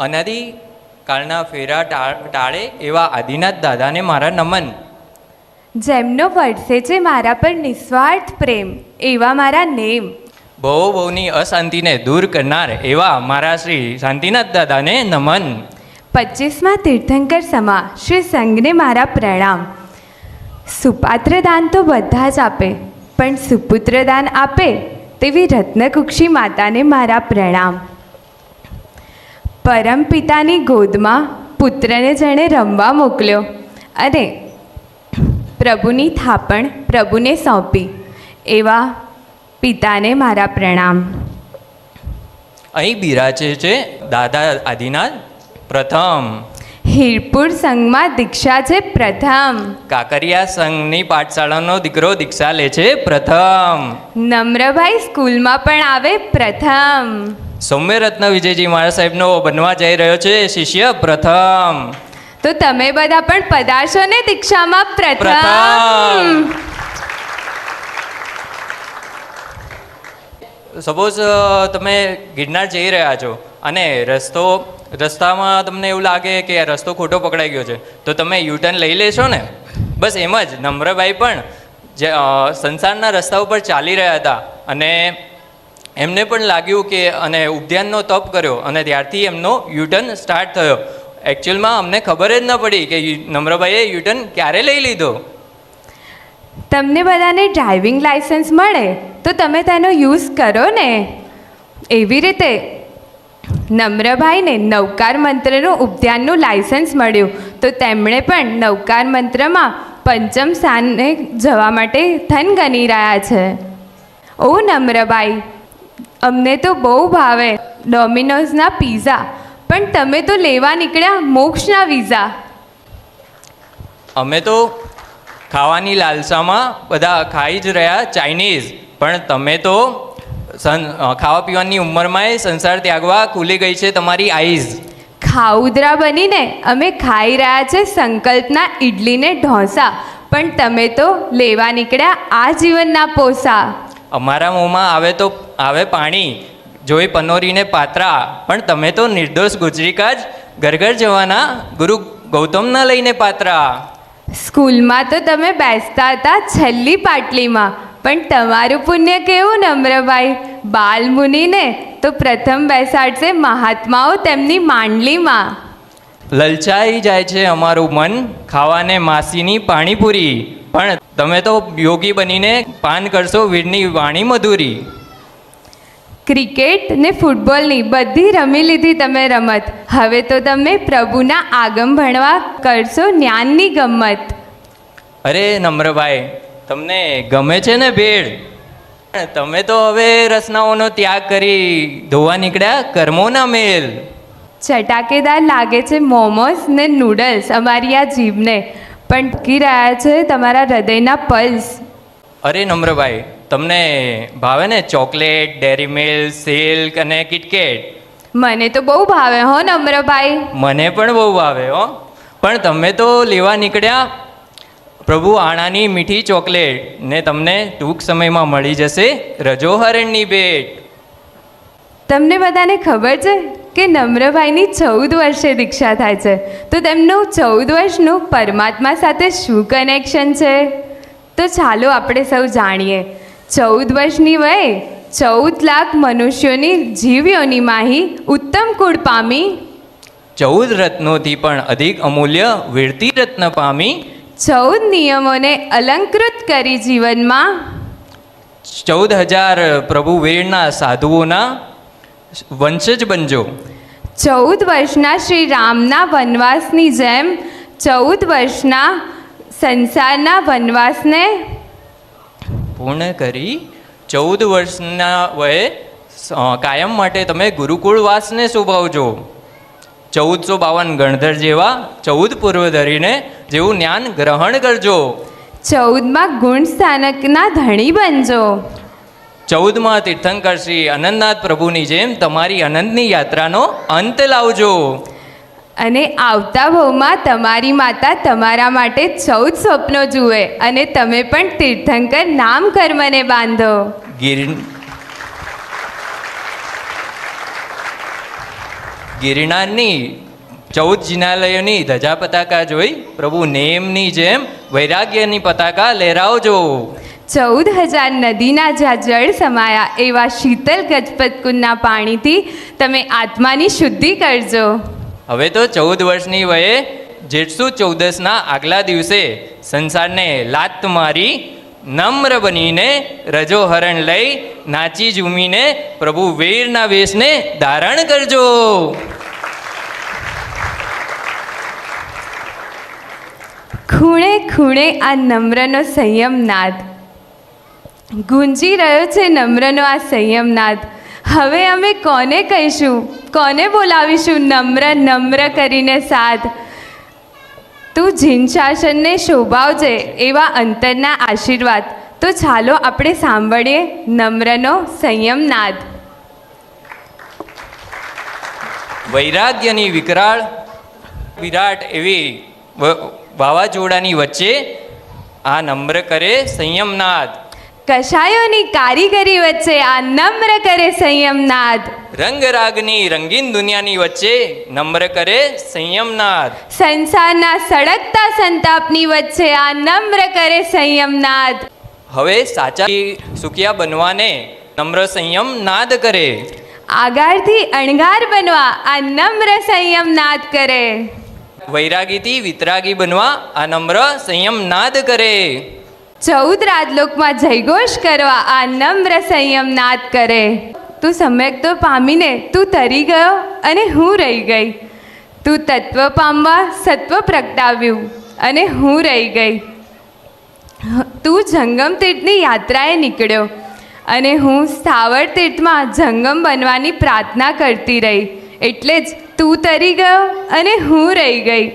અનાદિ કાળના ફેરા ટાળે એવા આદિનાથ દાદાને મારા નમન. જેમનો વરસે છે મારા પર નિસ્વાર્થ પ્રેમ એવા મારા નેમ. બહુની અશાંતિને દૂર કરનાર એવા મારા શ્રી શાંતિનાથ દાદાને નમન. 25મા તીર્થંકર સમા શ્રી સંઘને મારા પ્રણામ. સુપાત્ર દાન તો બધા જ આપે, પણ સુપુત્ર દાન આપે તેવી રત્નકુક્ષી માતાને મારા પ્રણામ. પરમપિતાની ગોદમાં પુત્રને જેણે રમવા મોકલ્યો અને પ્રભુની થાપણ પ્રભુને સોંપી એવા પિતાને મારા પ્રણામ. અહીં બિરાજે છે દાદા આદિનાથ પ્રથમ. હીરપુર સંઘમાં દીક્ષા છે પ્રથમ. કાકરિયા સંઘની પાઠશાળાનો દીકરો દીક્ષા લે છે પ્રથમ. નમ્રભાઈ સ્કૂલમાં પણ આવે પ્રથમ. સૌમ્ય રત્ન વિજયજી મહારાજ સાહેબનો બનવા જઈ રહ્યો છે શિષ્ય પ્રથમ. તો તમે બધા પણ પધારશો ને દીક્ષામાં પ્રથમ. સપોઝ તમે ગિરનાર જઈ રહ્યા છો અને રસ્તામાં તમને એવું લાગે કે આ રસ્તો ખોટો પકડાઈ ગયો છે, તો તમે યુટર્ન લઈ લેશો ને. બસ એમ જ નમ્રભાઈ પણ જે સંસારના રસ્તા ઉપર ચાલી રહ્યા હતા અને એમને પણ લાગ્યું કે અને ઉદ્યાનનો તપ કર્યો અને ત્યારથી એમનો યુટર્ન સ્ટાર્ટ થયો. એકચ્યુઅલમાં અમને ખબર જ ન પડી કે નમ્રભાઈએ યુટર્ન ક્યારે લઈ લીધો. તમને બધાને ડ્રાઇવિંગ લાઇસન્સ મળે તો તમે તેનો યુઝ કરો ને. એવી રીતે નમ્રભાઈને નવકાર મંત્રનું ઉદ્યાનનું લાઇસન્સ મળ્યું, તો તેમણે પણ નવકાર મંત્રમાં પંચમ સ્થાને જવા માટે થન ગણી રહ્યા છે. ઓ નમ્રભાઈ, અમને તો બહુ ભાવે ડોમિનોઝના પીઝા, પણ તમે તો લેવા નીકળ્યા મોક્ષના વિઝા. અમે તો ખાવાની લાલસામાં બધા ખાઈ જ રહ્યા ચાઇનીઝ, પણ તમે તો ખાવા પીવાની ઉંમરમાં સંસાર ત્યાગવા ખુલી ગઈ છે તમારી આઈઝ. ખાઉદરા બનીને અમે ખાઈ રહ્યા છે સંકલ્પના ઇડલીને ઢોસા, પણ તમે તો લેવા નીકળ્યા આ જીવનના પોસા. અમારા મોંમાં આવે પાણી જોઈ પનોરીને પાત્રા, પણ તમે તો નિર્દોષ ગુજરીકા જ ઘર ઘર જવાના ગુરુ ગૌતમના લઈને પાત્રા. સ્કૂલમાં તો તમે બેસતા હતા છેલ્લી પાટલીમાં, પણ તમારું પુણ્ય કેવું નમ્રભાઈ, બાલ મુનિને તો પ્રથમ બેસાડશે મહાત્માઓ તેમની માંડલીમાં. લલચાઈ જાય છે અમારું મન ખાવાને માસીની પાણીપુરી, પણ તમે તો યોગી બનીને પાન કરશો વીરની વાણી મધુરી. ક્રિકેટ ને ફૂટબોલની બધી રમી લીધી તમે રમત, હવે તો તમે પ્રભુના આગમ ભણવા કરશો જ્ઞાનની ગમ્મત. અરે નમ્રભાઈ, તમને ગમે છે ને ભેળ, તમે તો હવે રસનાઓનો ત્યાગ કરી ધોવા નીકળ્યા કર્મોના મેલ. ચટાકેદાર લાગે છે મોમોસ ને નૂડલ્સ અમારી આ જીભને, પણ ટકી રહ્યા છે તમારા હૃદયના પલ્સ. અરે નમ્રભાઈ, તમને ભાવે ને ચોકલેટ, ડેરી મિલ્ક, સિલ્ક અને કિટકેટ? મને તો બહુ ભાવે હો નમ્રભાઈ. મને પણ બહુ ભાવે હો, પણ તમે તો લેવા નીકળ્યા પ્રભુ આણાની મીઠી ચોકલેટ, ને તમને ટૂંક સમયમાં મળી જશે રજોહરણની ભેટ. તમને બધાને ખબર છે કે નમ્રભાઈની 14 વર્ષે દીક્ષા થાય છે, તો તેમનું 14 વર્ષનું પરમાત્મા સાથે શું કનેક્શન છે? તો ચાલો આપણે સૌ જાણીએ. 14 વર્ષની વયે 14 લાખ મનુષ્યોની જીવ્યોની માહી ઉત્તમ કુળ પામી, 14 રત્નોથી પણ અધિક અમૂલ્ય વીરતી રત્ન પામી, 14 નિયમોને અલંકૃત કરી જીવનમાં, 14,000 પ્રભુ વીરના સાધુઓના વંશજ બનજો. 14 વર્ષના શ્રી રામના વનવાસની જેમ 14 વર્ષના સંસારના વનવાસને પૂર્ણ કરી 14 વર્ષના વયે કાયમ માટે તમે ગુરુકુળવાસને શોભાવજો. 1452 ગણધર જેવા 14 પૂર્વ ધરીને જેવું જ્ઞાન ગ્રહણ કરજો. 14માં ગુણ સ્થાનકના ધણી બનજો. 14માં તીર્થંકર શ્રી અનંતનાથ પ્રભુની જેમ તમારી અનંતની યાત્રાનો અંત લાવજો. અને આવતા ભવમાં તમારી માતા તમારા માટે 14 સ્વપ્નો જુએ અને તમે પણ તીર્થંકર નામ કર્મને બાંધો. ગિરનારની 14 જિનાલયોની ધજા પતાકા જોઈ પ્રભુ નેમની જેમ વૈરાગ્યની પતાકા લહેરાવજો. 14,000 નદીના જ્યાં જળ સમાયા એવા શીતલ ગજપત કુંડના પાણીથી તમે આત્માની શુદ્ધિ કરજો. હવે તો 14 વર્ષની વયે જેઠસુ ચૌદસના આગલા દિવસે સંસારને લાત મારી નમ્ર બનીને રજો હરણ લઈ નાચી ઝૂમીને પ્રભુ વીરના વેશને ધારણ કરજો. ખૂણે ખૂણે આ નમ્રનો સંયમનાદ ગુંજી રહ્યો છે. નમ્રનો આ સંયમનાદ હવે અમે કોને કહીશું, કોને બોલાવીશું નમ્ર નમ્ર કરીને સાધ. તું જીન શાસનને શોભાવજે એવા અંતરના આશીર્વાદ. તો ચાલો આપણે સાંભળીએ નમ્રનો સંયમનાદ. વૈરાગ્યની વિરાટ એવી વાવાઝોડાની વચ્ચે આ નમ્ર કરે સંયમનાદ. કશાયોની કારીગરી વચ્ચે આ નમ્ર કરે સંયમનાદ. રંગરાગની રંગીન દુનિયાની વચ્ચે નમ્ર કરે સંયમનાદ. સંસારના સળગતા સંતાપની વચ્ચે આ નમ્ર કરે સંયમનાદ. હવે સાચા સુખિયા બનવાને નમ્ર સંયમ નાદ કરે. આગારથી અણગાર બનવા આ નમ્ર સંયમનાદ કરે. વૈરાગીથી વિતરાગી બનવા આ નમ્ર સંયમ નાદ કરે. 14 રાજલોકમાં જયઘોષ કરવા આ નમ્ર સંયમનાદ કરે. તું સમ્યક તો પામીને તું તરી ગયો અને હું રહી ગઈ. તું તત્વ પામવા સત્વ પ્રગટાવ્યું અને હું રહી ગઈ. તું જંગમ તીર્થની યાત્રાએ નીકળ્યો અને હું સ્થાવર તીર્થમાં જંગમ બનવાની પ્રાર્થના કરતી રહી. એટલે જ તું તરી ગયો અને હું રહી ગઈ.